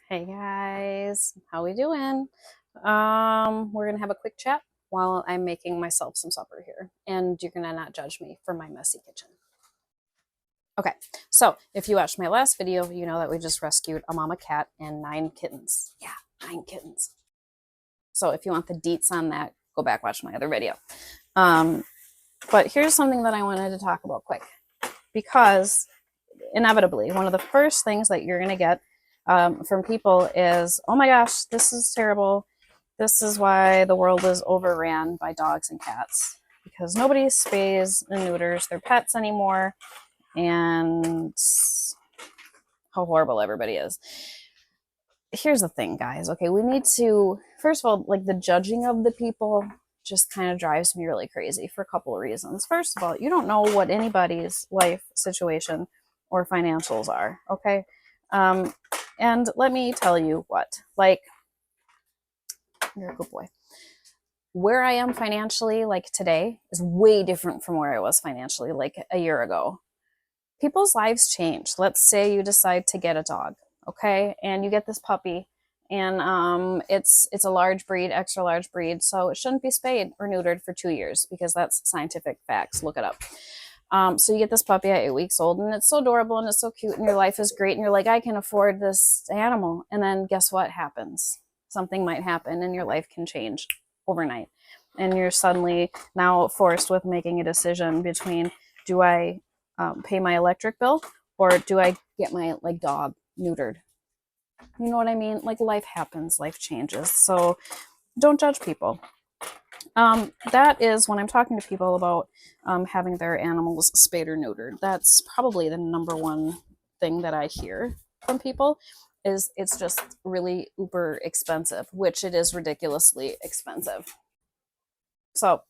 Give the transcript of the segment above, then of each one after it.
Hey guys, how we doing? We're gonna have a quick chat while I'm making myself some supper here, and you're gonna not judge me for my messy kitchen. Okay, so if you watched my last video, you know that we just rescued a mama cat and 9 kittens. Yeah, 9 kittens. So if you want the deets on that, go back watch my other video. But here's something that I wanted to talk about quick, because inevitably one of the first things that you're gonna get from people is, oh my gosh, this is terrible. This is why the world is overran by dogs and cats, because nobody spays and neuters their pets anymore, and how horrible everybody is. Here's the thing, guys. Okay, we need to, first of all, like, the judging of the people just kind of drives me really crazy for a couple of reasons. First of all, you don't know what anybody's life situation or financials are, okay? And let me tell you what, like, you're a good boy. Where I am financially, like today, is way different from where I was financially like a year ago. People's lives change. Let's say you decide to get a dog, okay? And you get this puppy, and it's a large breed, extra large breed, so it shouldn't be spayed or neutered for 2 years, because that's scientific facts. Look it up. So you get this puppy at 8 weeks old, and it's so adorable and it's so cute, and your life is great, and you're like, I can afford this animal. And then guess what happens? Something might happen, and your life can change overnight. And you're suddenly now forced with making a decision between, do I pay my electric bill, or do I get my dog neutered? You know what I mean? Like, life happens, life changes. So don't judge people. That is when I'm talking to people about having their animals spayed or neutered. That's probably the number one thing that I hear from people, is it's just really uber expensive, which it is ridiculously expensive. So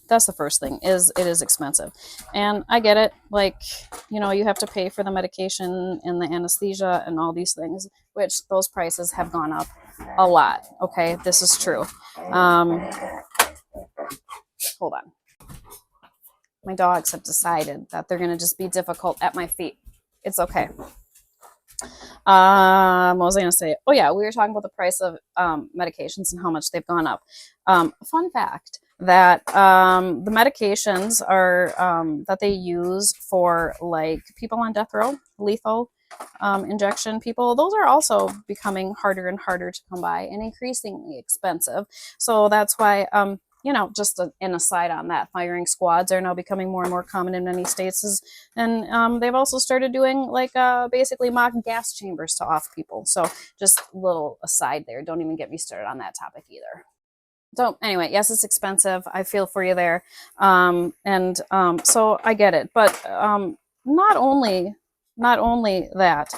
that's the first thing, is it is expensive. And I get it. Like, you have to pay for the medication and the anesthesia and all these things, which those prices have gone up a lot. Okay, this is true. Hold on. My dogs have decided that they're going to just be difficult at my feet. It's okay. What was I going to say? Oh yeah, we were talking about the price of medications and how much they've gone up. Fun fact that the medications are that they use for, like, people on death row, lethal injection people, those are also becoming harder and harder to come by and increasingly expensive. So that's why just an aside on that, firing squads are now becoming more and more common in many states, and they've also started doing, like, basically mock gas chambers to off people. So just a little aside there. Don't even get me started on that topic either. So anyway, yes, it's expensive. I feel for you there. So I get it. But not only that,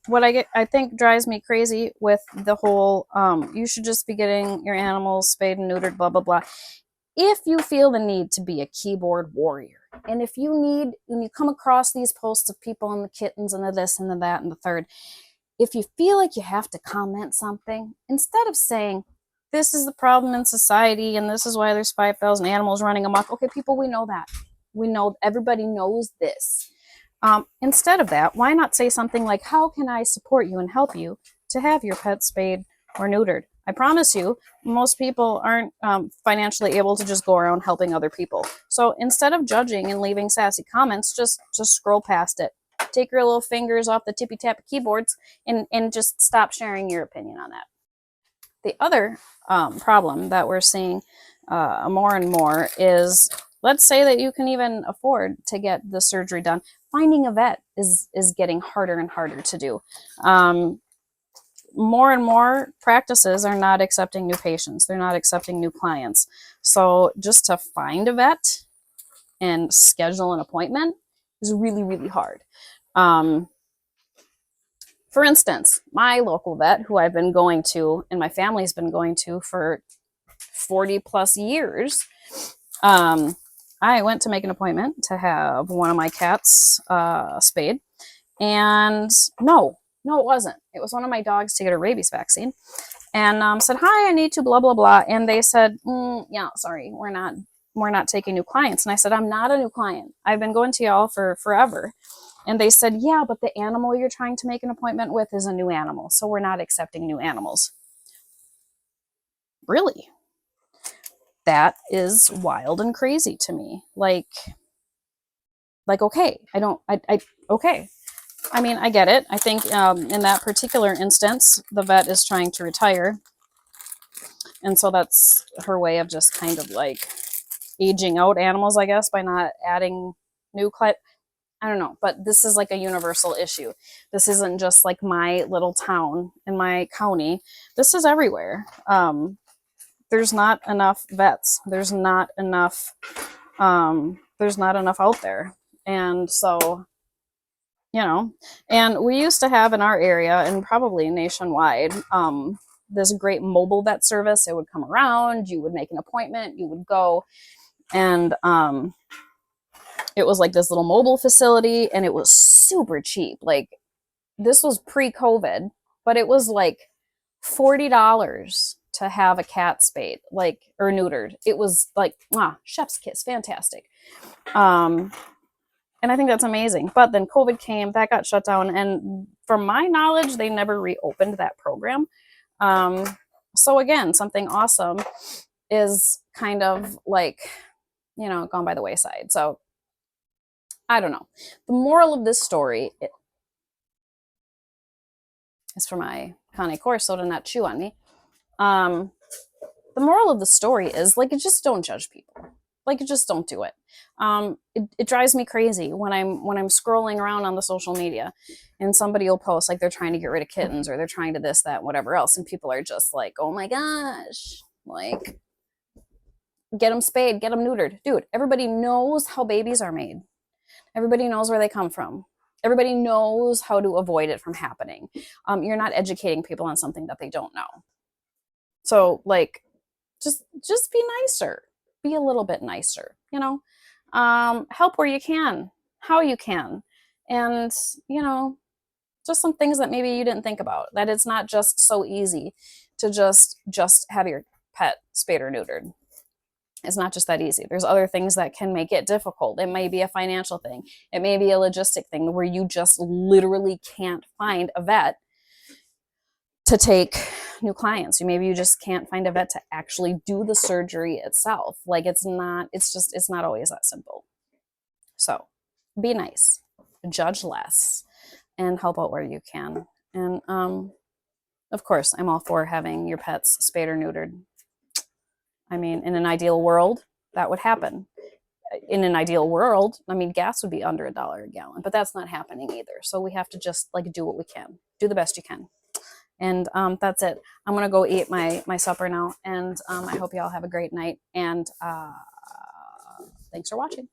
what I think drives me crazy with the whole you should just be getting your animals spayed and neutered, blah blah blah. If you feel the need to be a keyboard warrior, and if when you come across these posts of people and the kittens and the this and the that and the third, if you feel like you have to comment something, instead of saying, this is the problem in society and this is why there's 5,000 animals running amok. Okay, people, we know that. We know, everybody knows this. Instead of that, why not say something like, how can I support you and help you to have your pet spayed or neutered? I promise you, most people aren't financially able to just go around helping other people. So instead of judging and leaving sassy comments, just scroll past it. Take your little fingers off the tippy-tappy keyboards and just stop sharing your opinion on that. The other problem that we're seeing more and more is, let's say that you can even afford to get the surgery done. Finding a vet is getting harder and harder to do. More and more practices are not accepting new patients. They're not accepting new clients. So just to find a vet and schedule an appointment is really, really hard. For instance, my local vet, who I've been going to and my family's been going to for 40 plus years, I went to make an appointment to have one of my cats spayed, and no, it wasn't. It was one of my dogs to get a rabies vaccine, and said, hi, I need to blah blah blah, and they said, yeah, sorry, we're not taking new clients. And I said, I'm not a new client. I've been going to y'all for forever. And they said, yeah, but the animal you're trying to make an appointment with is a new animal, so we're not accepting new animals. Really? That is wild and crazy to me. Like, okay, okay. I mean, I get it. I think in that particular instance, the vet is trying to retire. And so that's her way of just kind of like aging out animals, I guess, by not adding new I don't know, but this is like a universal issue. This isn't just like my little town in my county. This is everywhere. There's not enough vets. There's not enough out there. And so, you know, and we used to have in our area and probably nationwide, this great mobile vet service. It would come around, you would make an appointment, you would go, and it was like this little mobile facility, and it was super cheap. Like, this was pre-COVID, but it was like $40 to have a cat spayed, like, or neutered. It was like, chef's kiss, fantastic. And I think that's amazing. But then COVID came, that got shut down, and from my knowledge, they never reopened that program. So again, something awesome is kind of like, gone by the wayside. So I don't know. The moral of this story is for my Cane Corso to not chew on me. The moral of the story is, like, just don't judge people. Like, just don't do it. It drives me crazy when I'm scrolling around on the social media and somebody will post like they're trying to get rid of kittens or they're trying to this, that, whatever else. And people are just like, oh my gosh, like, get them spayed, get them neutered. Dude, everybody knows how babies are made. Everybody knows where they come from. Everybody knows how to avoid it from happening. You're not educating people on something that they don't know. So, like, just be nicer. Be a little bit nicer, help where you can, how you can. And, just some things that maybe you didn't think about, that it's not just so easy to just have your pet spayed or neutered. It's not just that easy. There's other things that can make it difficult. It may be a financial thing. It may be a logistic thing where you just literally can't find a vet to take new clients. Maybe you just can't find a vet to actually do the surgery itself. Like, it's not always that simple. So be nice, judge less, and help out where you can. And of course, I'm all for having your pets spayed or neutered. I mean, in an ideal world, that would happen. In an ideal world, I mean, gas would be under $1 a gallon, but that's not happening either. So we have to just like do what we can, do the best you can. And that's it. I'm gonna go eat my supper now, and I hope you all have a great night. And thanks for watching.